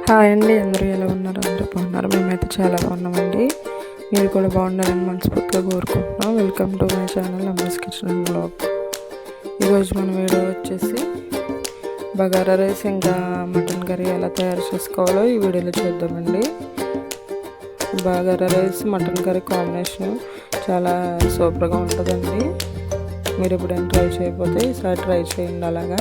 Hi అండి, అందరూ ఎలా ఉన్నారు? అందరూ బాగున్నారు? మేమైతే చాలా బాగున్నామండి. మీరు కూడా బాగుండాలని మనస్ఫూర్తిగా కోరుకుంటున్నాం. Welcome to my channel Amma's kitchen and blog. ఈరోజు మన వీడియో వచ్చేసి బగారా రైస్ ఇంకా మటన్ కర్రీ ఎలా తయారు చేసుకోవాలో ఈ వీడియోలో చూద్దామండి. Bagara rice mutton curry combination చాలా సూపర్గా ఉంటుందండి. మీరు ఎప్పుడైనా ట్రై చేయకపోతే ఈసారి ట్రై చేయండి. అలాగా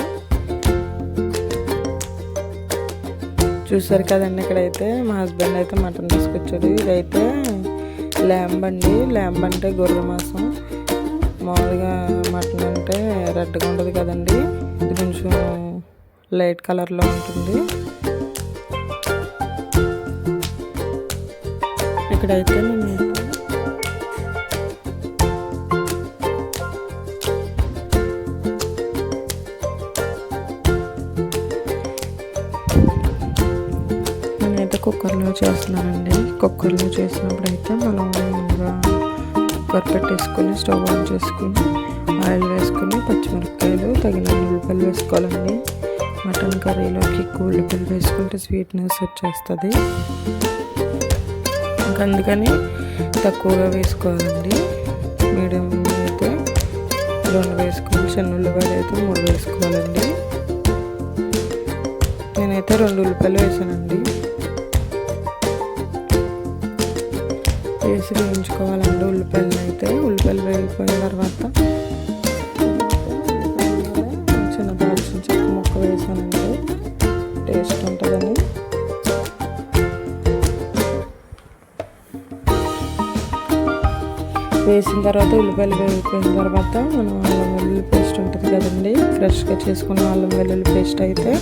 చూసారు కదండి, ఇక్కడైతే మా హస్బెండ్ అయితే మటన్ తీసుకొచ్చాడు. ఇదైతే ల్యాంబ్ అండి. ల్యాంబ్ అంటే గొర్రె మాంసం. మామూలుగా మటన్ అంటే రెడ్గా ఉంటుంది కదండి, ఇది కొంచెం లైట్ కలర్లో ఉంటుంది. ఇక్కడైతే నేనైతే కుక్కర్లో చేస్తున్నానండి. కుక్కర్లో చేసినప్పుడు అయితే మనం కుక్కర్ పెట్టేసుకొని స్టవ్ ఆన్ చేసుకుని ఆయిల్ వేసుకుని పచ్చిమిరపకాయలు తగిన ఉల్లిపాయలు వేసుకోవాలండి. మటన్ కర్రీలోకి ఎక్కువ ఉల్లిపాయలు వేసుకుంటే స్వీట్నెస్ వచ్చేస్తుంది, ఇంకా అందుకని తక్కువగా వేసుకోవాలండి. మీడియం అయితే 2 వేసుకోవాలి, చిన్న ఉల్లిపాయలు అయితే 3 వేసుకోవాలండి. నేనైతే 2 ఉల్లిపాయలు వేసానండి. వేసి వేయించుకోవాలండి ఉల్లిపాయలు. అయితే ఉల్లిపాయలు వేగిపోయిన తర్వాత చిన్న దాల్చిన చెక్క ముక్క వేసానండి, టేస్ట్ ఉంటుందని. వేసిన తర్వాత ఉల్లిపాయలు వేగిపోయిన తర్వాత మనం అల్లం వెల్లుల్లి పేస్ట్ ఉంటుంది కదండి, ఫ్రెష్గా చేసుకున్న అల్లం వెల్లుల్లి పేస్ట్ అయితే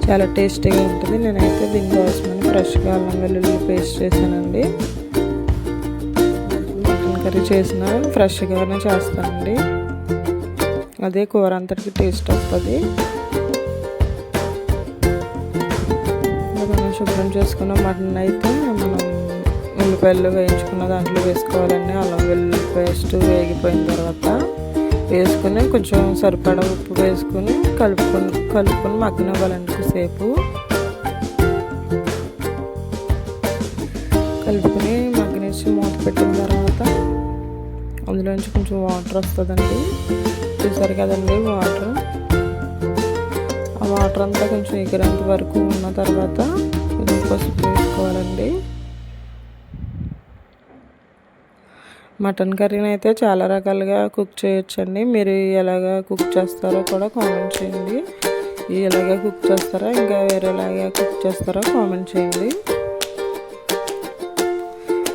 చాలా టేస్టీగా ఉంటుంది. నేనైతే దీనికోసమని ఫ్రెష్గా అల్లం వెల్లుల్లి పేస్ట్ చేశానండి. మటన్ కర్రీ చేసిన ఫ్రెష్గానే చేస్తానండి, అదే కూర అంతటికి టేస్ట్ వస్తుంది. మనం శుభ్రం చేసుకున్న మటన్ అయితే మనం ఉల్లిపాయలు వేయించుకున్న దాంట్లో వేసుకోవాలండి. అల్లం వెల్లుల్లి పేస్ట్ వేగిపోయిన తర్వాత వేసుకుని కొంచెం సరిపడా ఉప్పు వేసుకుని కలుపుకొని మగ్గనివ్వాలండి. కొద్దిసేపు కలుపుకొని మగ్గనిచ్చి మూత పెట్టిన తర్వాత అందులోంచి కొంచెం వాటర్ వస్తుందండి. చూసారు కదండి వాటర్, ఆ వాటర్ అంతా కొంచెం ఎగిరేంత వరకు ఉన్న తర్వాత పసుపు వేసుకోవాలండి. మటన్ కర్రీని అయితే చాలా రకాలుగా కుక్ చేయొచ్చండి. మీరు ఎలాగా కుక్ చేస్తారో కూడా కామెంట్ చేయండి. ఎలాగా కుక్ చేస్తారో ఇంకా వేరేలాగా కుక్ చేస్తారో కామెంట్ చేయండి.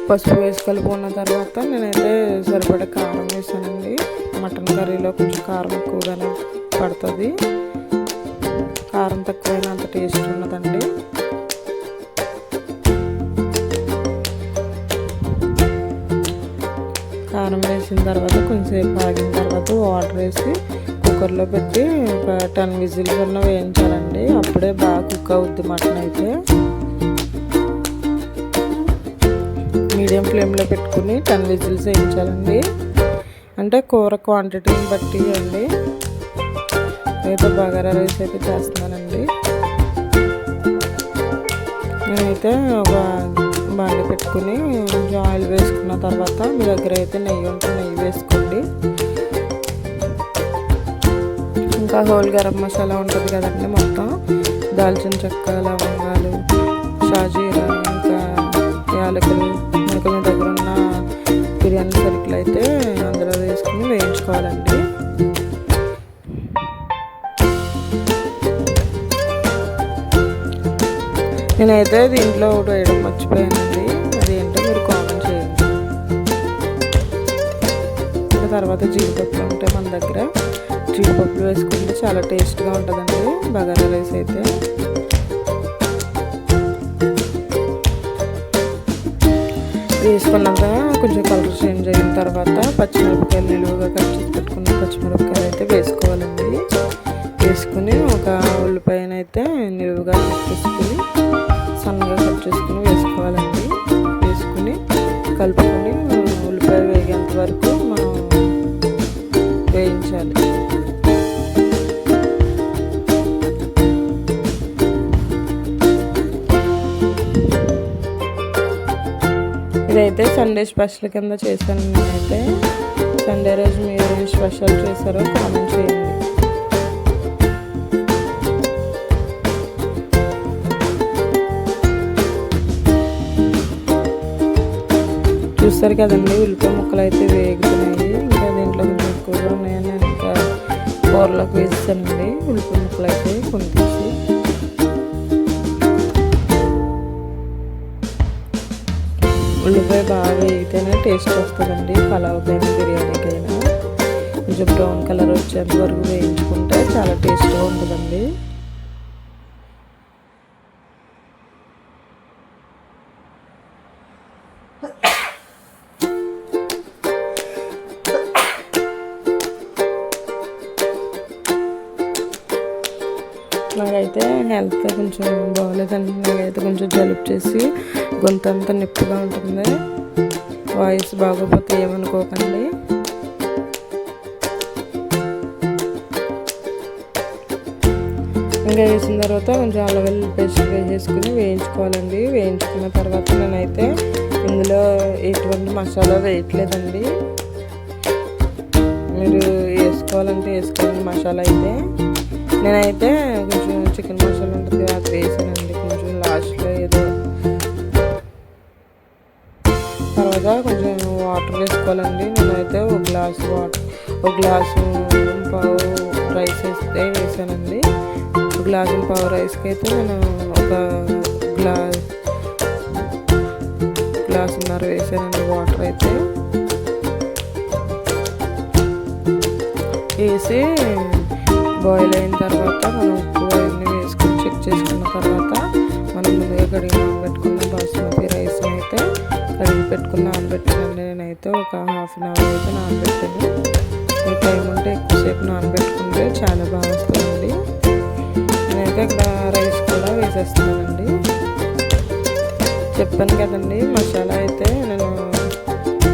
పసుపు వేసి కలుపుకున్న తర్వాత నేనైతే సరిపడా కారం వేసానండి. మటన్ కర్రీలో కొంచెం కారం ఎక్కువగానే పడుతుంది, కారం తక్కువైనా అంత టేస్ట్ ఉన్నదండి. కారం వేసిన తర్వాత కొంచెంసేపు ఆగిన తర్వాత వాటర్ వేసి కుక్కర్లో పెట్టి ఒక 10 విజిల్స్ అన్న వేయించాలండి. అప్పుడే బాగా కుక్ అవుద్ది మటన్ అయితే. మీడియం ఫ్లేమ్లో పెట్టుకుని 10 విజిల్స్ వేయించాలండి. అంటే కూర క్వాంటిటీని బట్టి అండి. అయితే బగారా రైస్ అయితే చేస్తున్నానండి. నేనైతే ఒక బాండి పెట్టుకుని కొంచెం ఆయిల్ వేసుకున్న తర్వాత మీ దగ్గర అయితే నెయ్యి ఉంటే నెయ్యి వేసుకోండి. ఇంకా హోల్ గరం మసాలా ఉంటుంది కదండి, మొత్తం దాల్చిన చెక్క, లవంగాలు, షాజీరా, ఇంకా యాలకులు, ఇంకా మీ దగ్గర ఉన్న బిర్యానీ సరుకులు అయితే అందులో వేసుకుని వేయించుకోవాలండి. నేనైతే దీంట్లో ఒకటి వేయడం మర్చిపోయానండి, అదేంటో మీరు కామెంట్ చేయండి. తర్వాత జీడిపప్పులు ఉంటాయి మన దగ్గర, జీడిపప్పులు వేసుకుంటే చాలా టేస్ట్గా ఉంటుందండి బగారా రైస్ అయితే. వేసుకున్నాక కొంచెం కలర్ చేంజ్ అయిన తర్వాత పచ్చిమిరపకాయలు నిలువుగా కట్ చేసి పెట్టుకున్న పచ్చిమిరపకాయలు అయితే వేసుకోవాలండి. వేసుకుని ఒక ఉల్లిపాయనైతే నిలువుగా కట్ చేసుకుని సన్నగా కట్ చేసుకుని వేసుకోవాలండి. వేసుకుని కలుపుకొని ఉల్లిపాయ వేగేంత వరకు మనం వేయించాలి. ఇదైతే సండే స్పెషల్ కింద చేశాను నేనైతే. సండే రోజు మీరు స్పెషల్ చేశారో కామెంట్ చేయండి. చూస్తారు కదండి, ఉల్లిపాయ ముక్కలు అయితే వేగుతున్నాయి. ఇంకా దీంట్లో కొంచెం ఎక్కువగా ఉన్నాయని నేను ఇంకా కూరలోకి వేస్తానండి ఉల్లిపాయ ముక్కలు అయితే కొన్ని తీసి. ఉల్లిపాయ బాగా వేగితేనే టేస్ట్ వస్తుందండి పలావ్కైనా బిర్యానీకైనా. కొంచెం బ్రౌన్ కలర్ వచ్చేంత వరకు వేయించుకుంటే చాలా టేస్ట్గా ఉంటుందండి. నాకైతే హెల్త్ కొంచెం బాగోలేదండి. నాకైతే కొంచెం జలుబు చేసి గొంతు అంతా నొప్పిగా ఉంటుంది. వాయిస్ బాగోపోతే ఏమనుకోకండి. ఇంకా వేసిన తర్వాత కొంచెం అల్లం వెల్లుల్లి పేస్ట్ వేసేసుకుని వేయించుకోవాలండి. వేయించుకున్న తర్వాత నేనైతే ఇందులో ఎటువంటి మసాలా వేయట్లేదండి. మీరు వేసుకోవాలంటే వేసుకోవాలండి మసాలా అయితే. నేనైతే కొంచెం చికెన్ మసాలా ఉంటుంది అది వేసానండి కొంచెం లాస్ట్లో ఏదో. తర్వాత కొంచెం వాటర్ వేసుకోవాలండి. నేనైతే ఒక గ్లాసు పావు రైస్ అయితే వేసానండి. ఒక గ్లాసు పావు రైస్కి అయితే నేను ఒక గ్లాసున్నర వేసానండి వాటర్ అయితే. వేసి బాయిల్ అయిన తర్వాత మనం ఉప్పు అవన్నీ వేసుకొని చెక్ చేసుకున్న తర్వాత మనం ముందుగా కడిగి నానబెట్టుకున్న బాస్మతి రైస్ అయితే నానబెట్టానండి. నేనైతే ఒక హాఫ్ అన్ అవర్ అయితే నానబెట్టాను. ఈ టైం ఉంటే ఎక్కువసేపు నానబెట్టుకుంటే చాలా బాగా వస్తుందండి. నేనైతే ఇక్కడ రైస్ కూడా వేసేస్తున్నానండి. చెప్పాను కదండి మసాలా అయితే నేను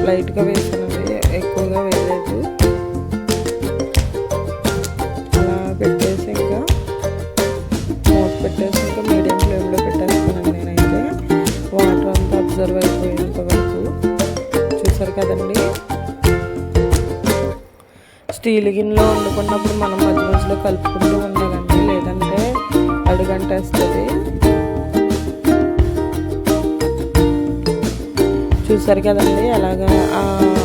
లైట్గా వేసానండి, ఎక్కువగా వేయలేదు. పెట్టేసి ఇంకా మీడియం ఫ్లేమ్లో పెట్టేస్తానండి. నేనైతే వాటర్ అంతా అబ్జర్వ్ అయిపోయేంత వరకు. చూసారు కదండి, స్టీల్ గిన్నెలో వండుకున్నప్పుడు మనం మధ్య మధ్యలో కలుపుకుంటూ ఉండాలండి, లేదంటే అడుగంటేస్తుంది. చూసారు కదండి, అలాగా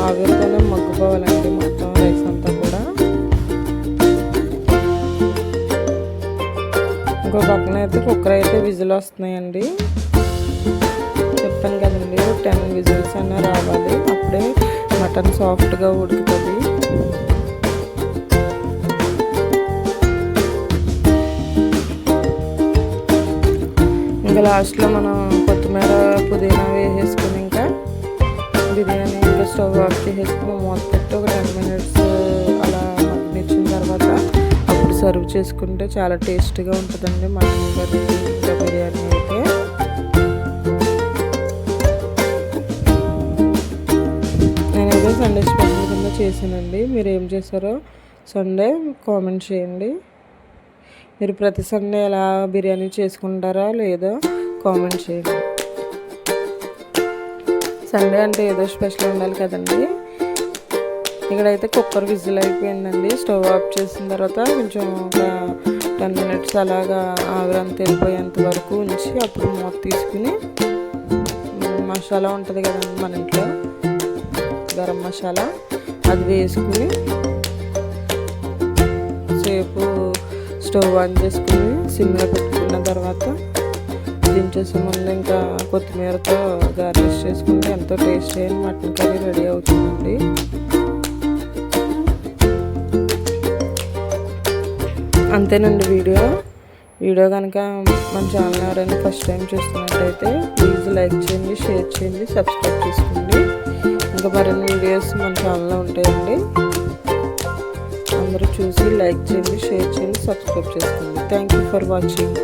ఆవిరితోనే మగ్గిపోవాలండి మొత్తం రైస్ అంతా కూడా. ఇంకో పక్కన అయితే కుక్కర్ అయితే విజిల్ వస్తున్నాయండి. చెప్పాను కదండి 10 విజిల్స్ అన్నా రావాలి, అప్పుడే మటన్ సాఫ్ట్గా ఉడుకుతుంది. ఇంకా లాస్ట్లో మనం కొత్తిమీర పుదీనా వేసేసుకుని ఇంకా బిర్యానీ ఇంకా స్టవ్ ఆఫ్ చేసేసుకుని మూత పెట్టి ఒక 10 మినిట్స్ అలా మగ్గనిచ్చిన తర్వాత అప్పుడు సర్వ్ చేసుకుంటే చాలా టేస్ట్గా ఉంటుందండి మటన్ కర్రీ ఇంకా బిర్యానీ అయితే. నేనైతే సండే స్పెషల్ కింద చేశానండి. మీరు ఏం చేశారో సండే కామెంట్ చేయండి. మీరు ప్రతి సండే ఎలా బిర్యానీ చేసుకుంటారా లేదో కామెంట్ చేయండి. సండే అంటే ఏదో స్పెషల్ ఉండాలి కదండి. ఇక్కడైతే కుక్కర్ విజిల్ అయిపోయిందండి. స్టవ్ ఆఫ్ చేసిన తర్వాత కొంచెం ఒక 10 మినిట్స్ అలాగా ఆవిరంతా వెళ్ళిపోయేంత వరకు ఉంచి అప్పుడు మూత తీసుకుని మసాలా ఉంటుంది కదండి మన ఇంట్లో గరం మసాలా, అది వేసుకుని సేపు స్టవ్ ఆన్ చేసుకుని సిమ్లో పెట్టుకున్న తర్వాత దించేసే ముందు ఇంకా కొత్తిమీరతో గార్నిష్ చేసుకుంటే ఎంతో టేస్టీ అయిన మటన్ కర్రీ రెడీ అవుతుందండి. అంతేనండి వీడియో కనుక మన ఛానల్ ఎవరైనా ఫస్ట్ టైం చూస్తున్నట్టయితే ప్లీజ్ లైక్ చేయండి, షేర్ చేయండి, సబ్స్క్రైబ్ చేసుకోండి. ఇంకా మరిన్ని వీడియోస్ మన ఛానల్లో ఉంటాయండి. అందరూ చూసి లైక్ చేయండి, షేర్ చేయండి, సబ్స్క్రైబ్ చేసుకోండి. Thank you for watching.